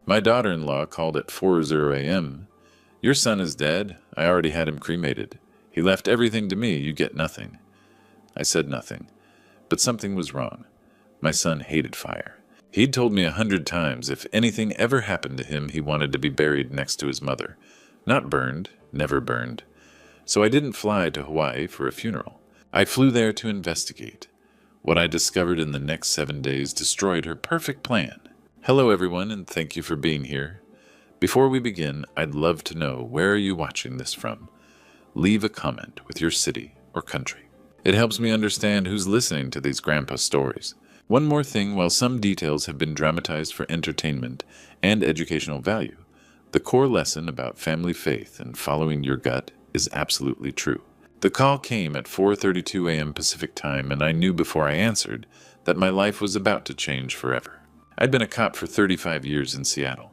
My daughter-in-law called at 4:00 a.m. Your son is dead. I already had him cremated. He left everything to me. You get nothing. I said nothing. But something was wrong. My son hated fire. He'd told me 100 times if anything ever happened to him, he wanted to be buried next to his mother. Not burned, never burned. So I didn't fly to Hawaii for a funeral. I flew there to investigate. What I discovered in the next 7 days destroyed her perfect plan. Hello everyone, and thank you for being here. Before we begin, I'd love to know, where are you watching this from? Leave a comment with your city or country. It helps me understand who's listening to these grandpa stories. One more thing, while some details have been dramatized for entertainment and educational value, the core lesson about family faith and following your gut is absolutely true. The call came at 4:32 a.m. Pacific time, and I knew before I answered that my life was about to change forever. I'd been a cop for 35 years in Seattle.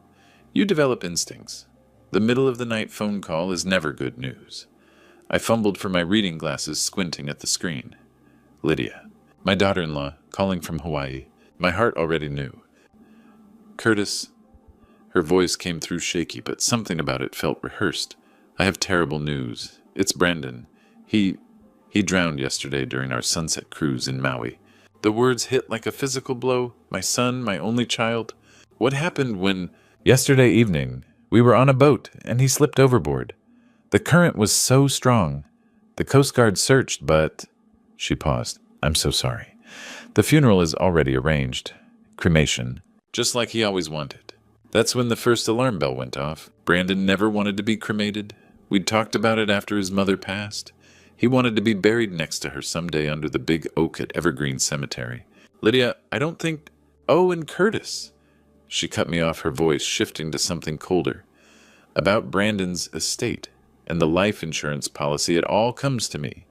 You develop instincts. The middle of the night phone call is never good news. I fumbled for my reading glasses, squinting at the screen. Lydia, my daughter-in-law, calling from Hawaii. My heart already knew. Curtis. Her voice came through shaky, but something about it felt rehearsed. I have terrible news. It's Brandon. He drowned yesterday during our sunset cruise in Maui. The words hit like a physical blow. My son, my only child. What happened when... Yesterday evening, we were on a boat, and he slipped overboard. The current was so strong. The Coast Guard searched, but... She paused. I'm so sorry. The funeral is already arranged. Cremation. Just like he always wanted. That's when the first alarm bell went off. Brandon never wanted to be cremated. We'd talked about it after his mother passed. He wanted to be buried next to her someday under the big oak at Evergreen Cemetery. Lydia, I don't think... Oh, and Curtis. She cut me off, her voice shifting to something colder. About Brandon's estate and the life insurance policy, it all comes to me.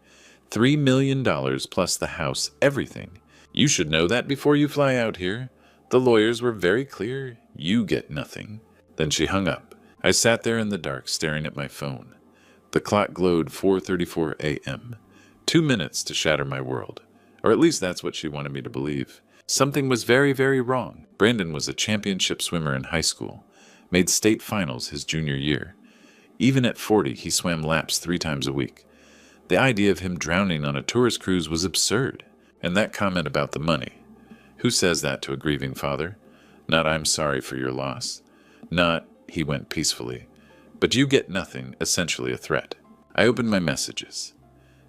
$3 million plus the house, everything. You should know that before you fly out here. The lawyers were very clear. You get nothing. Then she hung up. I sat there in the dark, staring at my phone. The clock glowed 4:34 a.m. 2 minutes to shatter my world. Or at least that's what she wanted me to believe. Something was very, very wrong. Brandon was a championship swimmer in high school. Made state finals his junior year. Even at 40, he swam laps 3 times a week. The idea of him drowning on a tourist cruise was absurd. And that comment about the money. Who says that to a grieving father? Not, I'm sorry for your loss. Not, he went peacefully. But you get nothing, essentially a threat. I opened my messages.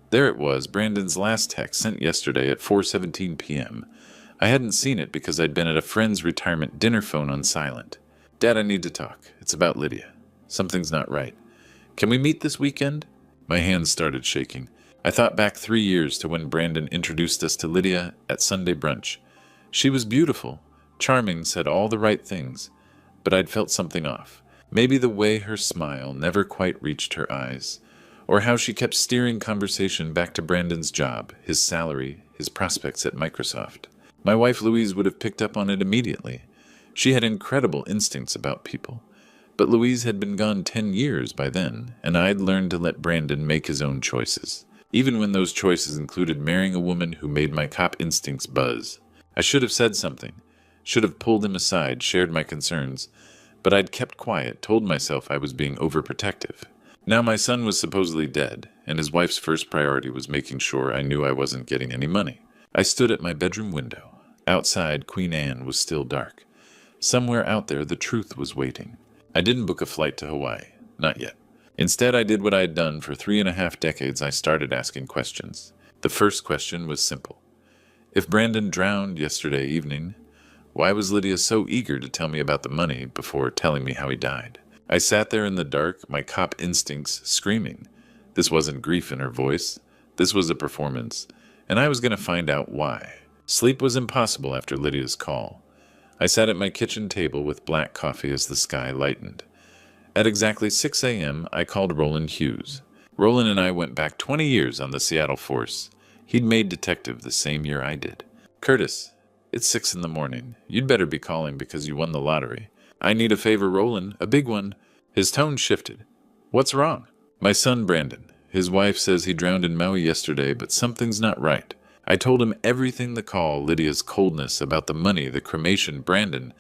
There it was, Brandon's last text sent yesterday at 4:17 p.m. I hadn't seen it because I'd been at a friend's retirement dinner, phone on silent. Dad, I need to talk. It's about Lydia. Something's not right. Can we meet this weekend? My hands started shaking. I thought back 3 years to when Brandon introduced us to Lydia at Sunday brunch. She was beautiful, charming, said all the right things, but I'd felt something off. Maybe the way her smile never quite reached her eyes, or how she kept steering conversation back to Brandon's job, his salary, his prospects at Microsoft. My wife Louise would have picked up on it immediately. She had incredible instincts about people. But Louise had been gone 10 years by then, and I'd learned to let Brandon make his own choices, even when those choices included marrying a woman who made my cop instincts buzz. I should have said something, should have pulled him aside, shared my concerns, but I'd kept quiet, told myself I was being overprotective. Now my son was supposedly dead, and his wife's first priority was making sure I knew I wasn't getting any money. I stood at my bedroom window. Outside, Queen Anne was still dark. Somewhere out there, the truth was waiting. I didn't book a flight to Hawaii. Not yet. Instead, I did what I had done for 3.5 decades. I started asking questions. The first question was simple. If Brandon drowned yesterday evening, why was Lydia so eager to tell me about the money before telling me how he died? I sat there in the dark, my cop instincts screaming. This wasn't grief in her voice. This was a performance. And I was going to find out why. Sleep was impossible after Lydia's call. I sat at my kitchen table with black coffee as the sky lightened. At exactly 6 a.m., I called Roland Hughes. Roland and I went back 20 years on the Seattle force. He'd made detective the same year I did. Curtis, it's 6 in the morning. You'd better be calling because you won the lottery. I need a favor, Roland, a big one. His tone shifted. What's wrong? My son, Brandon. His wife says he drowned in Maui yesterday, but something's not right. I told him everything, the call, Lydia's coldness, about the money, the cremation, Brandon.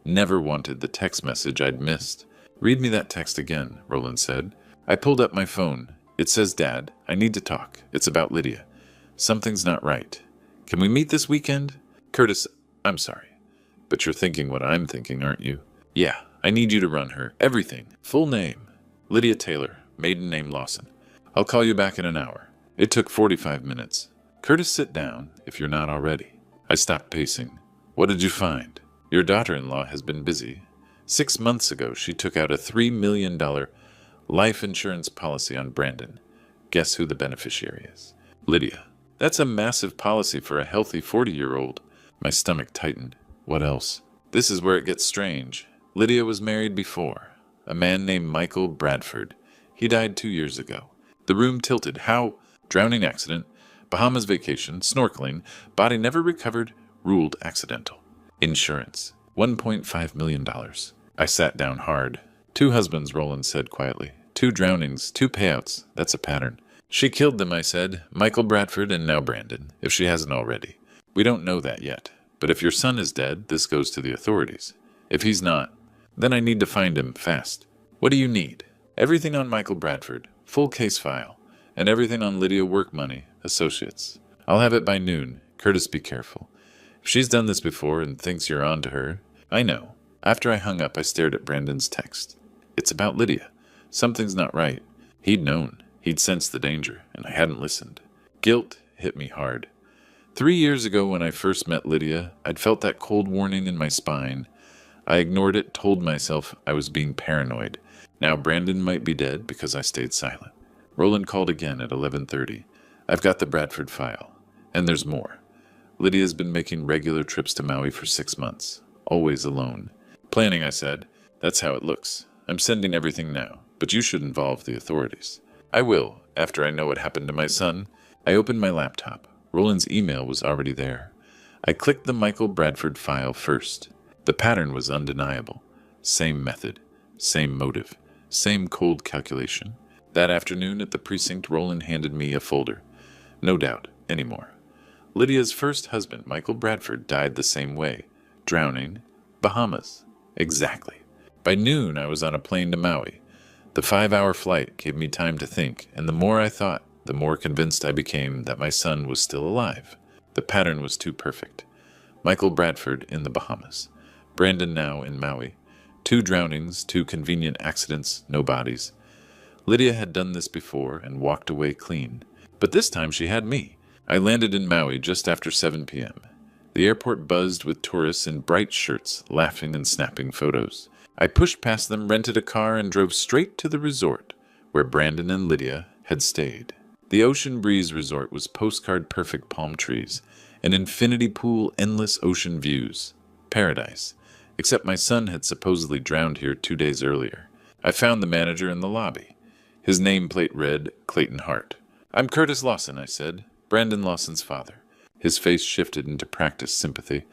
Never wanted the text message I'd missed. "Read me that text again," Roland said. I pulled up my phone. It says, "Dad, I need to talk. It's about Lydia. Something's not right. Can we meet this weekend?" "Curtis, I'm sorry. But you're thinking what I'm thinking, aren't you?" "Yeah, I need you to run her. Everything. Full name. Lydia Taylor, maiden name Lawson. I'll call you back in an hour." It took 45 minutes. "Curtis, sit down, if you're not already." I stopped pacing. "What did you find?" "Your daughter-in-law has been busy. 6 months ago, she took out a $3 million life insurance policy on Brandon. Guess who the beneficiary is?" "Lydia." "That's a massive policy for a healthy 40-year-old. My stomach tightened. "What else?" "This is where it gets strange. Lydia was married before. A man named Michael Bradford. He died 2 years ago." The room tilted. "How?" "Drowning accident. Bahamas vacation. Snorkeling. Body never recovered. Ruled accidental. Insurance. $1.5 million. I sat down hard. "2 husbands," Roland said quietly. "2 drownings. 2 payouts. That's a pattern." "She killed them," I said. "Michael Bradford and now Brandon, if she hasn't already. We don't know that yet. But if your son is dead, this goes to the authorities. If he's not, then I need to find him fast." "What do you need?" "Everything on Michael Bradford. Full case file. And everything on Lydia Work Money, Associates. I'll have it by noon. Curtis, be careful. If she's done this before and thinks you're on to her..." "I know." After I hung up, I stared at Brandon's text. It's about Lydia. Something's not right. He'd known. He'd sensed the danger, and I hadn't listened. Guilt hit me hard. 3 years ago when I first met Lydia, I'd felt that cold warning in my spine. I ignored it, told myself I was being paranoid. Now Brandon might be dead because I stayed silent. Roland called again at 11:30. "I've got the Bradford file. And there's more. Lydia's been making regular trips to Maui for 6 months. Always alone." "Planning," I said. "That's how it looks. I'm sending everything now, but you should involve the authorities." "I will, after I know what happened to my son." I opened my laptop. Roland's email was already there. I clicked the Michael Bradford file first. The pattern was undeniable. Same method, same motive, same cold calculation. That afternoon at the precinct, Roland handed me a folder. No doubt, anymore. Lydia's first husband, Michael Bradford, died the same way. Drowning. Bahamas. Exactly. By noon, I was on a plane to Maui. The 5-hour flight gave me time to think, and the more I thought, the more convinced I became that my son was still alive. The pattern was too perfect. Michael Bradford in the Bahamas. Brandon now in Maui. 2 drownings, 2 convenient accidents, no bodies. Lydia had done this before and walked away clean. But this time she had me. I landed in Maui just after 7 p.m. The airport buzzed with tourists in bright shirts, laughing and snapping photos. I pushed past them, rented a car, and drove straight to the resort, where Brandon and Lydia had stayed. The Ocean Breeze Resort was postcard-perfect palm trees, an infinity pool, endless ocean views. Paradise. Except my son had supposedly drowned here 2 days earlier. I found the manager in the lobby. His nameplate read, Clayton Hart. "I'm Curtis Lawson," I said. "Brandon Lawson's father." His face shifted into practiced sympathy.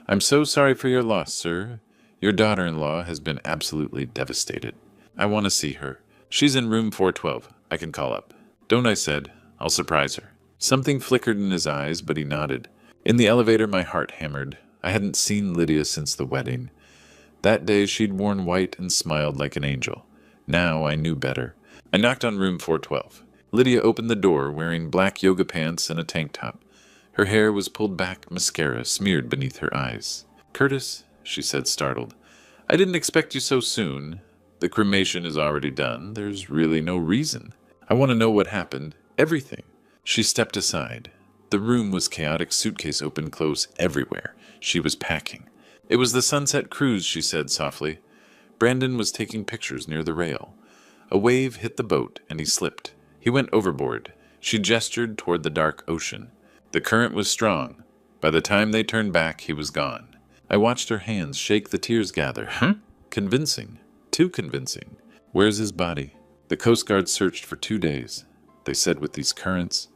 "I'm so sorry for your loss, sir. Your daughter-in-law has been absolutely devastated. I want to see her. She's in room 412. I can call up." "Don't," I said. "I'll surprise her." Something flickered in his eyes, but he nodded. In the elevator, my heart hammered. I hadn't seen Lydia since the wedding. That day she'd worn white and smiled like an angel. Now I knew better. I knocked on room 412. Lydia opened the door, wearing black yoga pants and a tank top. Her hair was pulled back, mascara smeared beneath her eyes. "Curtis," she said, startled. "I didn't expect you so soon. The cremation is already done. There's really no reason. I want to know what happened. Everything." She stepped aside. The room was chaotic, suitcase open close everywhere. She was packing. "It was the sunset cruise," she said softly. Brandon was taking pictures near the rail. A wave hit the boat, and he slipped. He went overboard. She gestured toward the dark ocean. The current was strong. By the time they turned back, he was gone. I watched her hands shake, the tears gather. Convincing. Too convincing. "Where's his body?" "The Coast Guard searched for 2 days. They said with these currents..."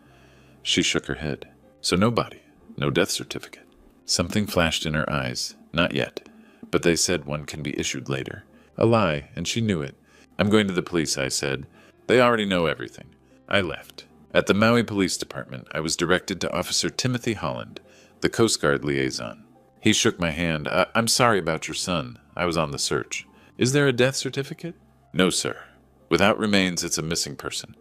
She shook her head. "So no body. No death certificate." Something flashed in her eyes. "Not yet. But they said one can be issued later." A lie, and she knew it. "I'm going to the police," I said. "They already know everything." I left. At the Maui Police Department, I was directed to Officer Timothy Holland, the Coast Guard liaison. He shook my hand. I'm sorry about your son. I was on the search. Is there a death certificate? No, sir. Without remains, it's a missing person.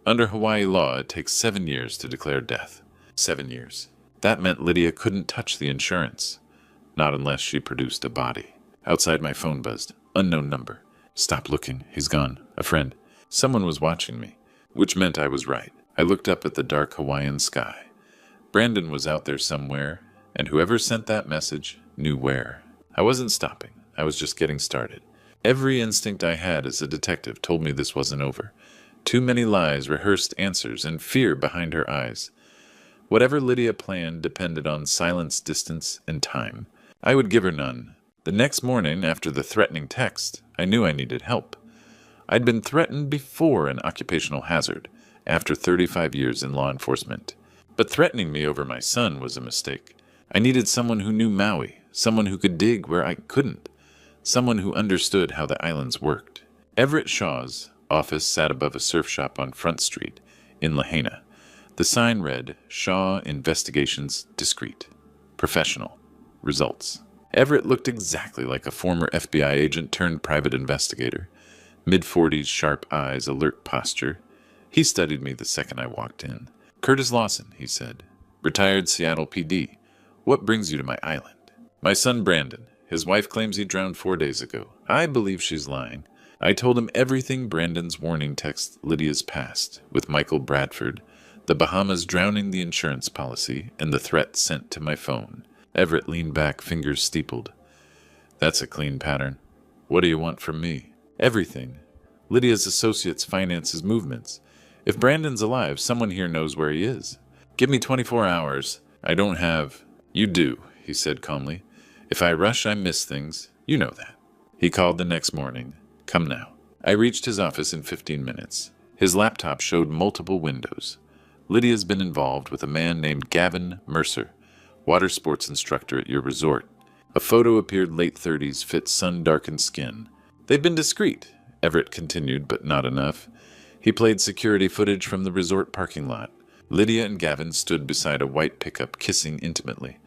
Under Hawaii law, it takes 7 years to declare death. 7 years. That meant Lydia couldn't touch the insurance. Not unless she produced a body. Outside, my phone buzzed. Unknown number. Stop looking. He's gone. A friend. Someone was watching me, which meant I was right. I looked up at the dark Hawaiian sky. Brandon was out there somewhere, and whoever sent that message knew where. I wasn't stopping. I was just getting started. Every instinct I had as a detective told me this wasn't over. Too many lies, rehearsed answers, and fear behind her eyes. Whatever Lydia planned depended on silence, distance, and time. I would give her none. The next morning, after the threatening text, I knew I needed help. I'd been threatened before an occupational hazard, after 35 years in law enforcement. But threatening me over my son was a mistake. I needed someone who knew Maui, someone who could dig where I couldn't, someone who understood how the islands worked. Everett Shaw's office sat above a surf shop on Front Street in Lahaina. The sign read, Shaw Investigations Discreet. Professional. Results. Everett looked exactly like a former FBI agent turned private investigator. Mid-40s, sharp eyes, alert posture. He studied me the second I walked in. Curtis Lawson, he said. Retired Seattle PD. What brings you to my island? My son Brandon. His wife claims he drowned 4 days ago. I believe she's lying. I told him everything Brandon's warning text Lydia's past, with Michael Bradford, the Bahamas drowning the insurance policy, and the threat sent to my phone. Everett leaned back, fingers steepled. That's a clean pattern. What do you want from me? Everything. Lydia's associates finance his movements. If Brandon's alive, someone here knows where he is. Give me 24 hours. I don't have... You do, he said calmly. If I rush, I miss things. You know that. He called the next morning. Come now. I reached his office in 15 minutes. His laptop showed multiple windows. Lydia's been involved with a man named Gavin Mercer, water sports instructor at your resort. A photo appeared late 30s, fit sun-darkened skin. They've been discreet, Everett continued, but not enough. He played security footage from the resort parking lot. Lydia and Gavin stood beside a white pickup, kissing intimately.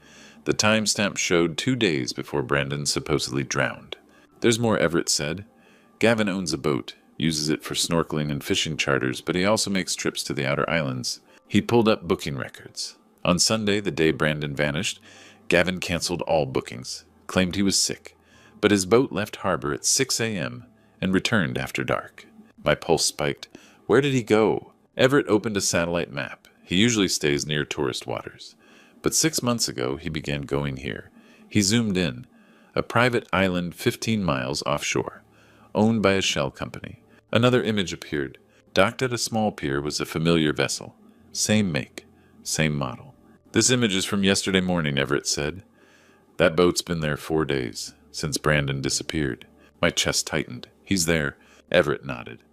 The timestamp showed 2 days before Brandon supposedly drowned. There's more, Everett said. Gavin owns a boat, uses it for snorkeling and fishing charters, but he also makes trips to the outer islands. He pulled up booking records. On Sunday, the day Brandon vanished, Gavin canceled all bookings, claimed he was sick, but his boat left harbor at 6 a.m. and returned after dark. My pulse spiked. Where did he go? Everett opened a satellite map. He usually stays near tourist waters. But 6 months ago, he began going here. He zoomed in. A private island 15 miles offshore, owned by a shell company. Another image appeared. Docked at a small pier was a familiar vessel. Same make, same model. This image is from yesterday morning, Everett said. That boat's been there 4 days, since Brandon disappeared. My chest tightened. He's there. Everett nodded.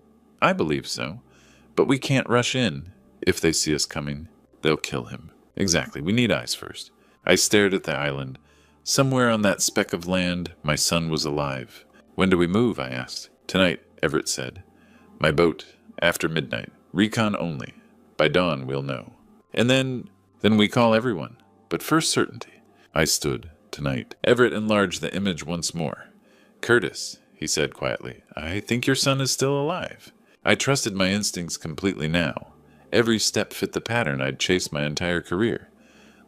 I believe so. But we can't rush in. If they see us coming, they'll kill him. Exactly. We need eyes first. I stared at the island. Somewhere on that speck of land, my son was alive. When do we move? I asked. Tonight, Everett said. My boat, after midnight. Recon only. By dawn, we'll know. And then we call everyone. But first certainty. I stood. Tonight. Everett enlarged the image once more. Curtis, he said quietly, I think your son is still alive. I trusted my instincts completely now. Every step fit the pattern I'd chased my entire career.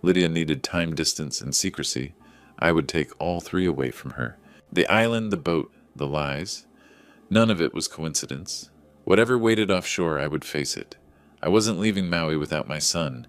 Lydia needed time, distance, and secrecy. I would take all three away from her. The island, the boat, the lies. None of it was coincidence. Whatever waited offshore, I would face it. I wasn't leaving Maui without my son,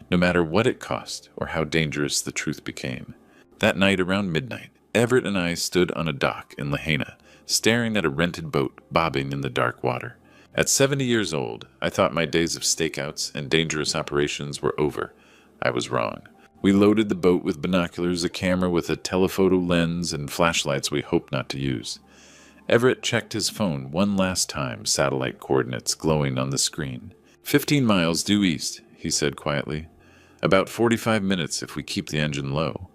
no matter what it cost or how dangerous the truth became. That night around midnight, Everett and I stood on a dock in Lahaina, staring at a rented boat bobbing in the dark water. At 70 years old, I thought my days of stakeouts and dangerous operations were over. I was wrong. We loaded the boat with binoculars, a camera with a telephoto lens, and flashlights we hoped not to use. Everett checked his phone one last time, satellite coordinates glowing on the screen. 15 miles due east, he said quietly. About 45 minutes if we keep the engine low.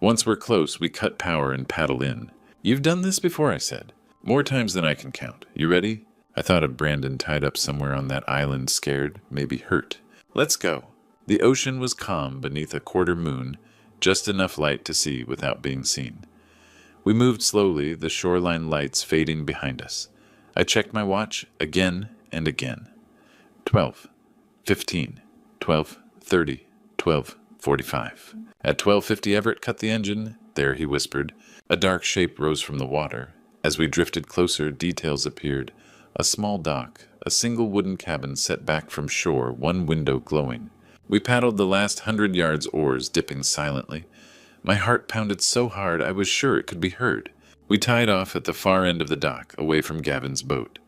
Once we're close, we cut power and paddle in. You've done this before, I said. More times than I can count. You ready? I thought of Brandon tied up somewhere on that island, scared, maybe hurt. Let's go. The ocean was calm beneath a quarter moon, just enough light to see without being seen. We moved slowly, the shoreline lights fading behind us. I checked my watch again and again. 12, 15, 12:30, 12:45. At 12:50, Everett cut the engine. There, he whispered. A dark shape rose from the water. As we drifted closer, details appeared. A small dock, a single wooden cabin set back from shore, one window glowing. We paddled the last 100 yards, oars dipping silently. My heart pounded so hard I was sure it could be heard. We tied off at the far end of the dock, away from Gavin's boat.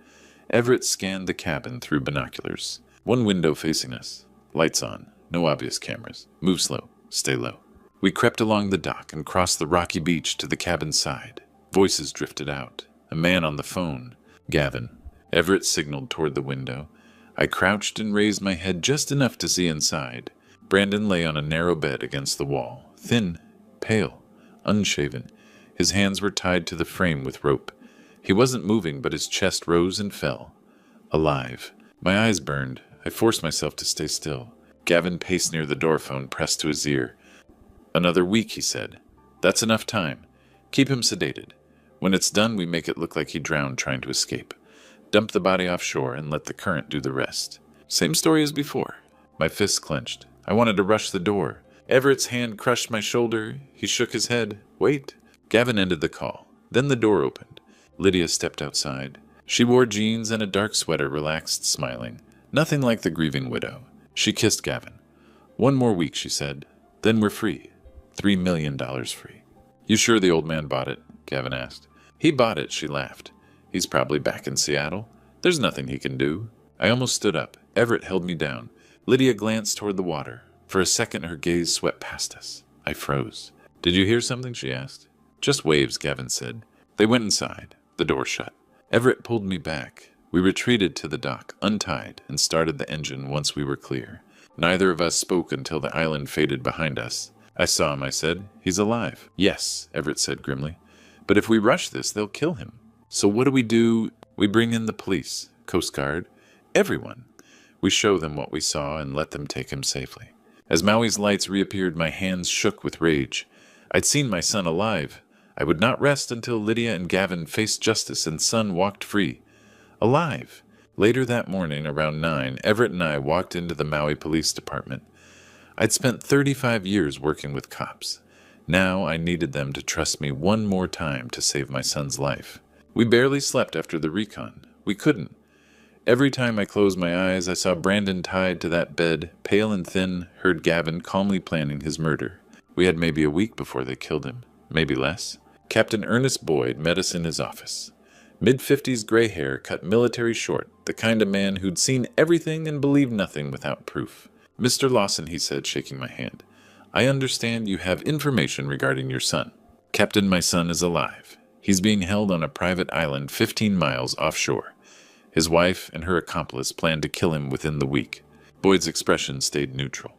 Everett scanned the cabin through binoculars. One window facing us. Lights on. No obvious cameras. Move slow. Stay low. We crept along the dock and crossed the rocky beach to the cabin's side. Voices drifted out. A man on the phone. Gavin. Everett signaled toward the window. I crouched and raised my head just enough to see inside. Brandon lay on a narrow bed against the wall. Thin, pale, unshaven. His hands were tied to the frame with rope. He wasn't moving, but his chest rose and fell. Alive. My eyes burned. I forced myself to stay still. Gavin paced near the door phone, pressed to his ear. "Another week," he said. "That's enough time. Keep him sedated. When it's done, we make it look like he drowned trying to escape. Dump the body offshore and let the current do the rest." Same story as before. My fists clenched. I wanted to rush the door. Everett's hand crushed my shoulder. He shook his head. "Wait." Gavin ended the call. Then the door opened. Lydia stepped outside. She wore jeans and a dark sweater, relaxed, smiling. Nothing like the grieving widow. She kissed Gavin. "One more week," she said. "Then we're free. $3 million free." "You sure the old man bought it?" Gavin asked. "He bought it," she laughed. "He's probably back in Seattle. There's nothing he can do." I almost stood up. Everett held me down. Lydia glanced toward the water. For a second, her gaze swept past us. I froze. "Did you hear something?" she asked. "Just waves," Gavin said. They went inside. The door shut. Everett pulled me back. We retreated to the dock, untied, and started the engine once we were clear. Neither of us spoke until the island faded behind us. "I saw him," I said. "He's alive." "Yes," Everett said grimly. "But if we rush this, they'll kill him. So what do? We bring in the police, Coast Guard, everyone. We show them what we saw and let them take him safely." As Maui's lights reappeared, my hands shook with rage. I'd seen my son alive. I would not rest until Lydia and Gavin faced justice and son walked free. Alive. Later that morning, around 9, Everett and I walked into the Maui Police Department. I'd spent 35 years working with cops. Now I needed them to trust me one more time to save my son's life. We barely slept after the recon. We couldn't. Every time I closed my eyes, I saw Brandon tied to that bed, pale and thin, heard Gavin calmly planning his murder. We had maybe a week before they killed him, maybe less. Captain Ernest Boyd met us in his office. Mid-50s gray hair, cut military short, the kind of man who'd seen everything and believed nothing without proof. "Mr. Lawson," he said, shaking my hand, "I understand you have information regarding your son. Captain, my son is alive. He's being held on a private island 15 miles offshore. His wife and her accomplice plan to kill him within the week." Boyd's expression stayed neutral.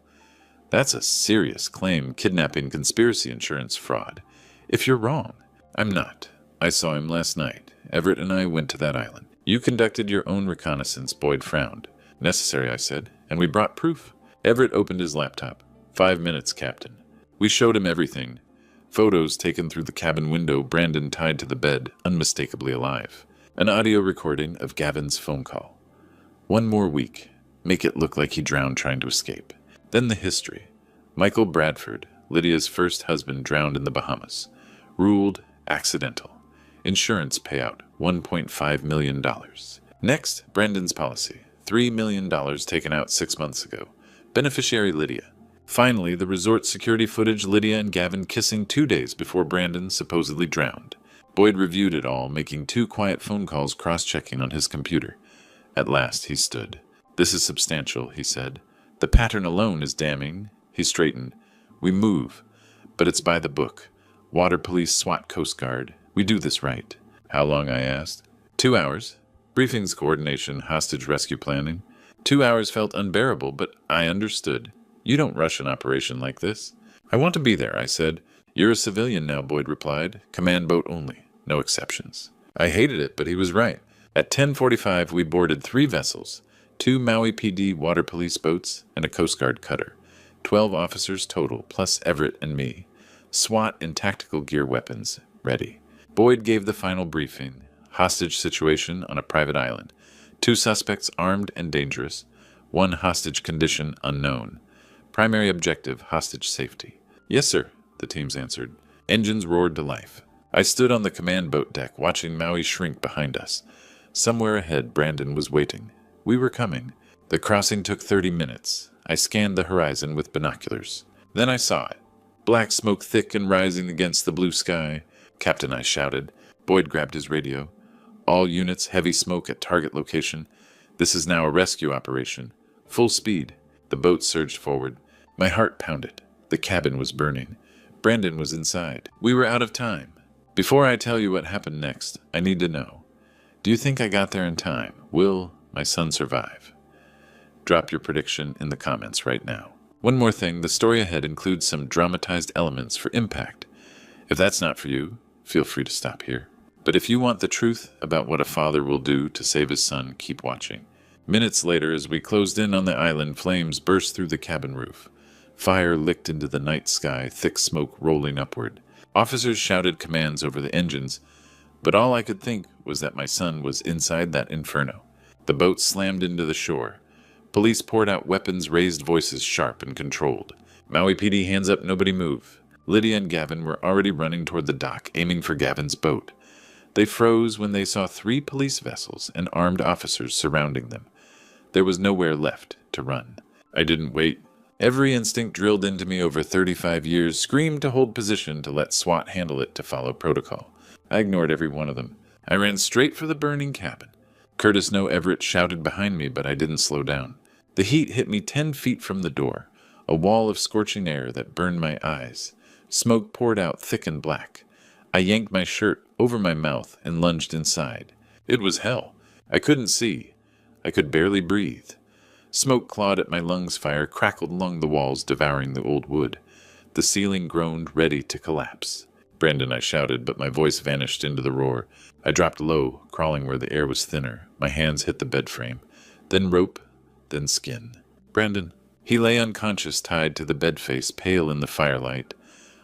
"That's a serious claim, kidnapping, conspiracy insurance fraud. If you're wrong." "I'm not. I saw him last night. Everett and I went to that island." "You conducted your own reconnaissance," Boyd frowned. "Necessary," I said, "and we brought proof." Everett opened his laptop. 5 minutes, Captain." We showed him everything. Photos taken through the cabin window, Brandon tied to the bed, unmistakably alive. An audio recording of Gavin's phone call. "One more week. Make it look like he drowned trying to escape." Then the history. Michael Bradford, Lydia's first husband, drowned in the Bahamas. Ruled accidental. Insurance payout, $1.5 million. Next, Brandon's policy. $3 million taken out 6 months ago. Beneficiary Lydia. Finally, the resort security footage, Lydia and Gavin kissing 2 days before Brandon supposedly drowned. Boyd reviewed it all, making 2 quiet phone calls, cross-checking on his computer. At last, he stood. "This is substantial," he said. "The pattern alone is damning." He straightened. "We move, but it's by the book. Water police, SWAT, Coast Guard. We do this right." "How long?" I asked. 2 hours. Briefings, coordination, hostage rescue planning. 2 hours felt unbearable, but I understood. You don't rush an operation like this. "I want to be there," I said. "You're a civilian now," Boyd replied. "Command boat only. No exceptions." I hated it, but he was right. At 10:45, we boarded 3 vessels, 2 Maui PD water police boats, and a Coast Guard cutter. 12 officers total, plus Everett and me. SWAT and tactical gear weapons, ready. Boyd gave the final briefing. Hostage situation on a private island. 2 suspects armed and dangerous. 1 hostage condition unknown. Primary objective, hostage safety. Yes, sir, the teams answered. Engines roared to life. I stood on the command boat deck, watching Maui shrink behind us. Somewhere ahead, Brandon was waiting. We were coming. The crossing took 30 minutes. I scanned the horizon with binoculars. Then I saw it. Black smoke thick and rising against the blue sky. Captain, I shouted. Boyd grabbed his radio. All units, heavy smoke at target location. This is now a rescue operation. Full speed. The boat surged forward. My heart pounded. The cabin was burning. Brandon was inside. We were out of time. Before I tell you what happened next, I need to know. Do you think I got there in time? Will my son survive? Drop your prediction in the comments right now. One more thing, the story ahead includes some dramatized elements for impact. If that's not for you, feel free to stop here. But if you want the truth about what a father will do to save his son, keep watching. Minutes later, as we closed in on the island, flames burst through the cabin roof. Fire licked into the night sky, thick smoke rolling upward. Officers shouted commands over the engines, but all I could think was that my son was inside that inferno. The boat slammed into the shore. Police poured out weapons, raised voices sharp and controlled. Maui PD, hands up, nobody move. Lydia and Gavin were already running toward the dock, aiming for Gavin's boat. They froze when they saw 3 police vessels and armed officers surrounding them. There was nowhere left to run. I didn't wait. Every instinct drilled into me over 35 years screamed to hold position, to let SWAT handle it, to follow protocol. I ignored every one of them. I ran straight for the burning cabin. Curtis No. Everett shouted behind me, but I didn't slow down. The heat hit me 10 feet from the door, a wall of scorching air that burned my eyes. Smoke poured out thick and black. I yanked my shirt over my mouth and lunged inside. It was hell. I couldn't see. I could barely breathe. Smoke clawed at my lungs, fire crackled along the walls, devouring the old wood. The ceiling groaned, ready to collapse. Brandon, I shouted, but my voice vanished into the roar. I dropped low, crawling where the air was thinner. My hands hit the bed frame. Then rope, then skin. Brandon. He lay unconscious, tied to the bed face, pale in the firelight.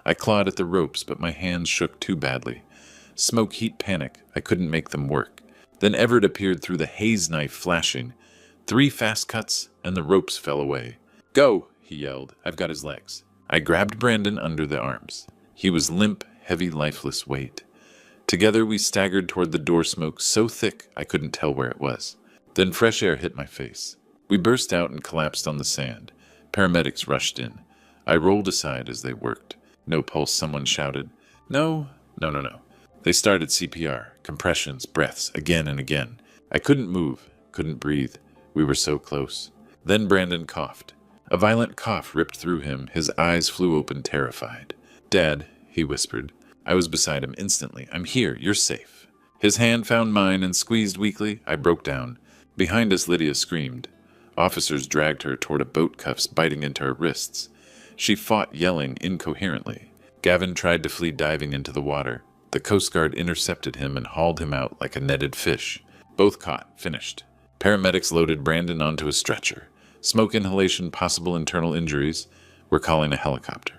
I clawed at the ropes, but my hands shook too badly. Smoke, heat, panic. I couldn't make them work. Then Everett appeared through the haze knife, flashing. 3 fast cuts, and the ropes fell away. Go, he yelled. I've got his legs. I grabbed Brandon under the arms. He was limp, heavy, lifeless weight. Together we staggered toward the door, smoke so thick I couldn't tell where it was. Then fresh air hit my face. We burst out and collapsed on the sand. Paramedics rushed in. I rolled aside as they worked. No pulse, someone shouted. No. They started CPR, compressions, breaths, again and again. I couldn't move, couldn't breathe. We were so close. Then Brandon coughed. A violent cough ripped through him. His eyes flew open, terrified. Dad, he whispered. I was beside him instantly. I'm here. You're safe. His hand found mine and squeezed weakly. I broke down. Behind us, Lydia screamed. Officers dragged her toward a boat, cuffs biting into her wrists. She fought, yelling incoherently. Gavin tried to flee, diving into the water. The Coast Guard intercepted him and hauled him out like a netted fish. Both caught, finished. Paramedics loaded Brandon onto a stretcher. Smoke inhalation, possible internal injuries. We're calling a helicopter.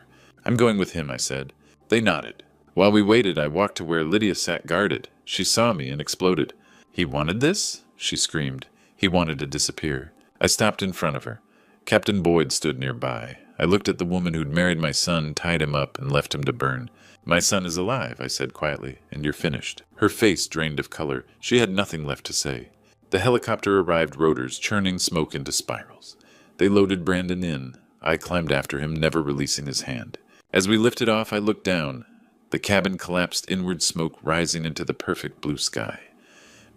I'm going with him, I said. They nodded. While we waited, I walked to where Lydia sat guarded. She saw me and exploded. He wanted this? She screamed. He wanted to disappear. I stopped in front of her. Captain Boyd stood nearby. I looked at the woman who'd married my son, tied him up, and left him to burn. My son is alive, I said quietly, and you're finished. Her face drained of color. She had nothing left to say. The helicopter arrived, rotors churning smoke into spirals. They loaded Brandon in. I climbed after him, never releasing his hand. As we lifted off, I looked down. The cabin collapsed inward, smoke rising into the perfect blue sky.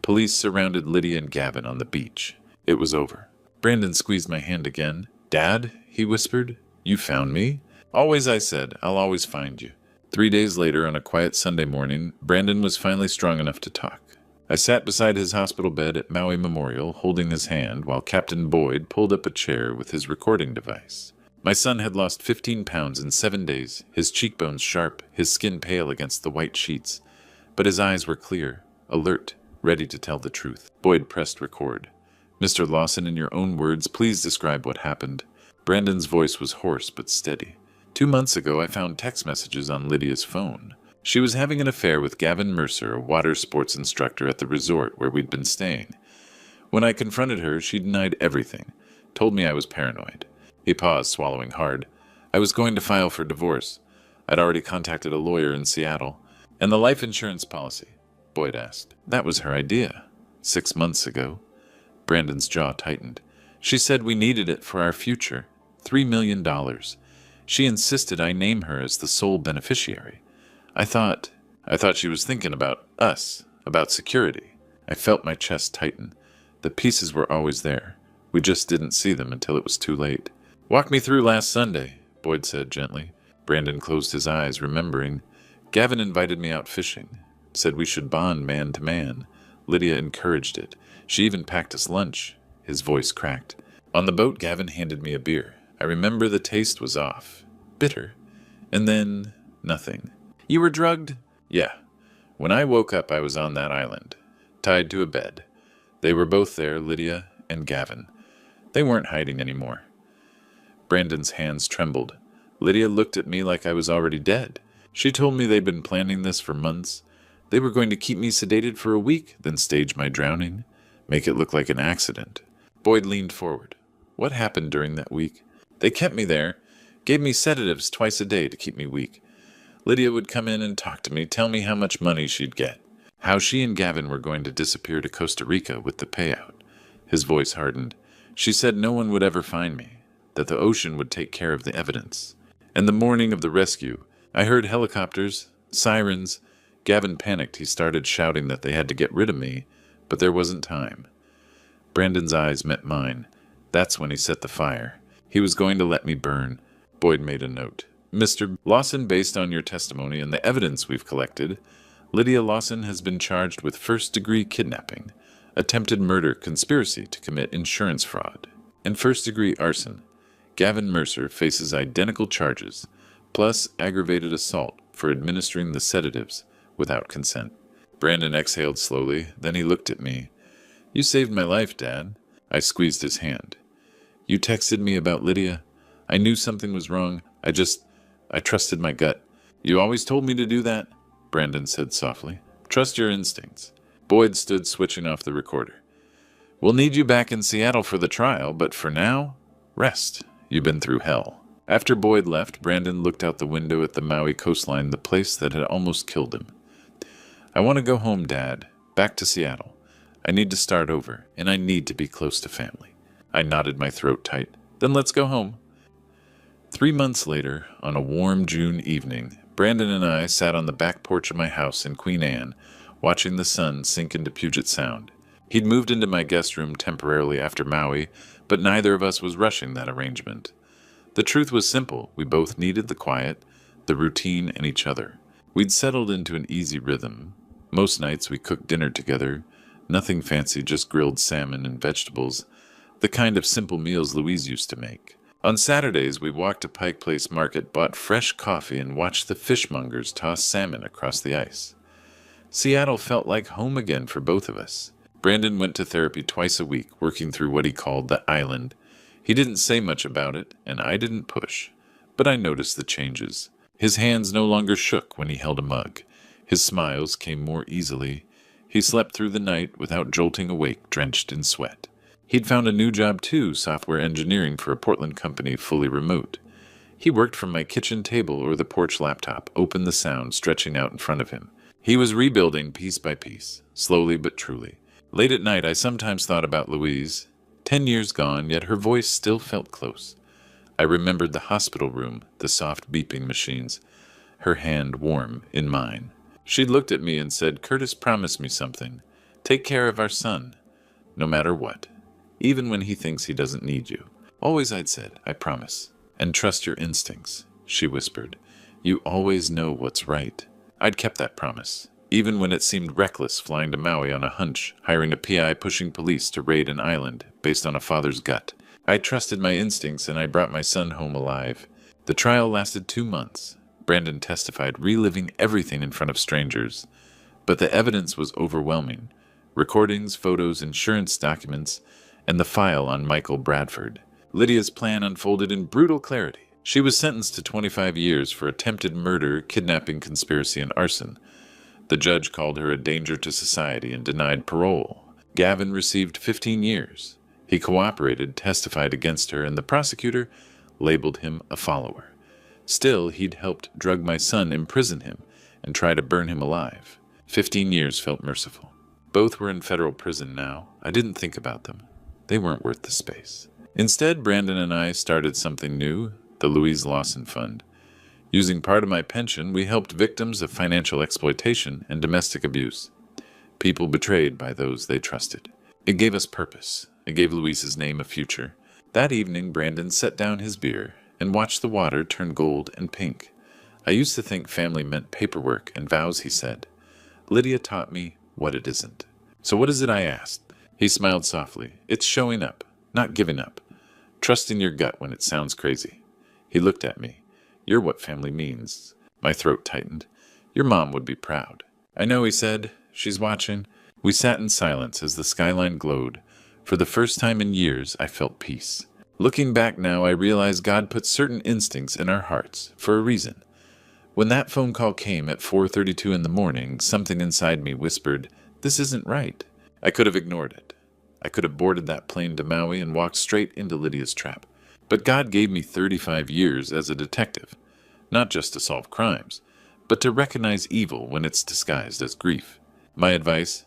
Police surrounded Lydia and Gavin on the beach. It was over. Brandon squeezed my hand again. Dad, he whispered, you found me? Always, I said. I'll always find you. 3 days later, on a quiet Sunday morning, Brandon was finally strong enough to talk. I sat beside his hospital bed at Maui Memorial, holding his hand, while Captain Boyd pulled up a chair with his recording device. My son had lost 15 pounds in 7 days, his cheekbones sharp, his skin pale against the white sheets. But his eyes were clear, alert, ready to tell the truth. Boyd pressed record. Mr. Lawson, in your own words, please describe what happened. Brandon's voice was hoarse but steady. 2 months ago, I found text messages on Lydia's phone. She was having an affair with Gavin Mercer, a water sports instructor at the resort where we'd been staying. When I confronted her, she denied everything, told me I was paranoid. He paused, swallowing hard. I was going to file for divorce. I'd already contacted a lawyer in Seattle. And the life insurance policy? Boyd asked. That was her idea. 6 months ago. Brandon's jaw tightened. She said we needed it for our future. $3 million. She insisted I name her as the sole beneficiary. I thought she was thinking about us, about security. I felt my chest tighten. The pieces were always there. We just didn't see them until it was too late. Walk me through last Sunday, Boyd said gently. Brandon closed his eyes, remembering. Gavin invited me out fishing, said we should bond man to man. Lydia encouraged it. She even packed us lunch. His voice cracked. On the boat, Gavin handed me a beer. I remember the taste was off. Bitter. And then, nothing. You were drugged? Yeah. When I woke up, I was on that island, tied to a bed. They were both there, Lydia and Gavin. They weren't hiding anymore. Brandon's hands trembled. Lydia looked at me like I was already dead. She told me they'd been planning this for months. They were going to keep me sedated for a week, then stage my drowning, make it look like an accident. Boyd leaned forward. What happened during that week? They kept me there, gave me sedatives twice a day to keep me weak. Lydia would come in and talk to me, tell me how much money she'd get, how she and Gavin were going to disappear to Costa Rica with the payout. His voice hardened. She said no one would ever find me, that the ocean would take care of the evidence. And the morning of the rescue, I heard helicopters, sirens. Gavin panicked. He started shouting that they had to get rid of me, but there wasn't time. Brandon's eyes met mine. That's when he set the fire. He was going to let me burn. Boyd made a note. Mr. Lawson, based on your testimony and the evidence we've collected, Lydia Lawson has been charged with first-degree kidnapping, attempted murder, conspiracy to commit insurance fraud, and first-degree arson. Gavin Mercer faces identical charges, plus aggravated assault for administering the sedatives without consent. Brandon exhaled slowly, then he looked at me. You saved my life, Dad. I squeezed his hand. You texted me about Lydia. I knew something was wrong. I trusted my gut. You always told me to do that, Brandon said softly. Trust your instincts. Boyd stood, switching off the recorder. We'll need you back in Seattle for the trial, but for now, rest. You've been through hell. After Boyd left, Brandon looked out the window at the Maui coastline, the place that had almost killed him. I want to go home, Dad. Back to Seattle. I need to start over, and I need to be close to family. I knotted my throat tight. Then let's go home. 3 months later, on a warm June evening, Brandon and I sat on the back porch of my house in Queen Anne, watching the sun sink into Puget Sound. He'd moved into my guest room temporarily after Maui, but neither of us was rushing that arrangement. The truth was simple. We both needed the quiet, the routine, and each other. We'd settled into an easy rhythm. Most nights we cooked dinner together. Nothing fancy, just grilled salmon and vegetables, the kind of simple meals Louise used to make. On Saturdays, we walked to Pike Place Market, bought fresh coffee, and watched the fishmongers toss salmon across the ice. Seattle felt like home again for both of us. Brandon went to therapy twice a week, working through what he called the island. He didn't say much about it, and I didn't push, but I noticed the changes. His hands no longer shook when he held a mug. His smiles came more easily. He slept through the night without jolting awake, drenched in sweat. He'd found a new job too, software engineering for a Portland company fully remote. He worked from my kitchen table or the porch laptop, open the sound stretching out in front of him. He was rebuilding piece by piece, slowly but truly. Late at night, I sometimes thought about Louise. 10 years gone, yet her voice still felt close. I remembered the hospital room, the soft beeping machines, her hand warm in mine. She'd looked at me and said, Curtis promised me something. Take care of our son, no matter what, even when he thinks he doesn't need you. Always I'd said, I promise. And trust your instincts, she whispered. You always know what's right. I'd kept that promise, even when it seemed reckless flying to Maui on a hunch, hiring a PI, pushing police to raid an island based on a father's gut. I trusted my instincts and I brought my son home alive. The trial lasted 2 months. Brandon testified, reliving everything in front of strangers. But the evidence was overwhelming. Recordings, photos, insurance documents, and the file on Michael Bradford. Lydia's plan unfolded in brutal clarity. She was sentenced to 25 years for attempted murder, kidnapping, conspiracy, and arson. The judge called her a danger to society and denied parole. Gavin received 15 years. He cooperated, testified against her, and the prosecutor labeled him a follower. Still, he'd helped drug my son, imprison him, and try to burn him alive. 15 years felt merciful. Both were in federal prison now. I didn't think about them. They weren't worth the space. Instead, Brandon and I started something new, the Louise Lawson Fund. Using part of my pension, we helped victims of financial exploitation and domestic abuse. People betrayed by those they trusted. It gave us purpose. It gave Louise's name a future. That evening, Brandon set down his beer and watched the water turn gold and pink. I used to think family meant paperwork and vows, he said. Lydia taught me what it isn't. So what is it, I asked? He smiled softly. It's showing up, not giving up. Trusting your gut when it sounds crazy. He looked at me. You're what family means. My throat tightened. Your mom would be proud. I know, he said. She's watching. We sat in silence as the skyline glowed. For the first time in years, I felt peace. Looking back now, I realize God put certain instincts in our hearts for a reason. When that phone call came at 4:32 in the morning, something inside me whispered, this isn't right. I could have ignored it. I could have boarded that plane to Maui and walked straight into Lydia's trap. But God gave me 35 years as a detective, not just to solve crimes, but to recognize evil when it's disguised as grief. My advice,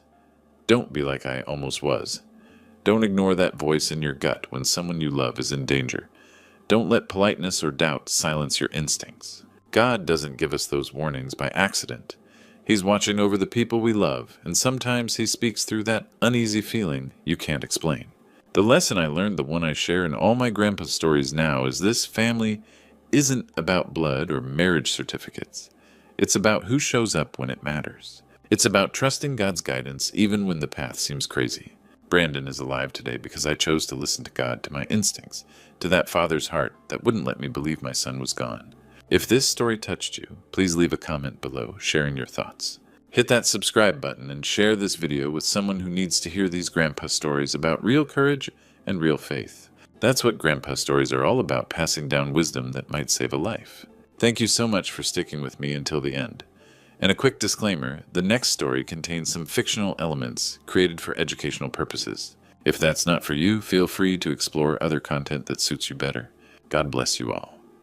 don't be like I almost was. Don't ignore that voice in your gut when someone you love is in danger. Don't let politeness or doubt silence your instincts. God doesn't give us those warnings by accident. He's watching over the people we love, and sometimes he speaks through that uneasy feeling you can't explain. The lesson I learned, the one I share in all my grandpa's stories now, is this family isn't about blood or marriage certificates. It's about who shows up when it matters. It's about trusting God's guidance even when the path seems crazy. Brandon is alive today because I chose to listen to God, to my instincts, to that father's heart that wouldn't let me believe my son was gone. If this story touched you, please leave a comment below sharing your thoughts. Hit that subscribe button and share this video with someone who needs to hear these grandpa stories about real courage and real faith. That's what grandpa stories are all about, passing down wisdom that might save a life. Thank you so much for sticking with me until the end. And a quick disclaimer, the next story contains some fictional elements created for educational purposes. If that's not for you, feel free to explore other content that suits you better. God bless you all.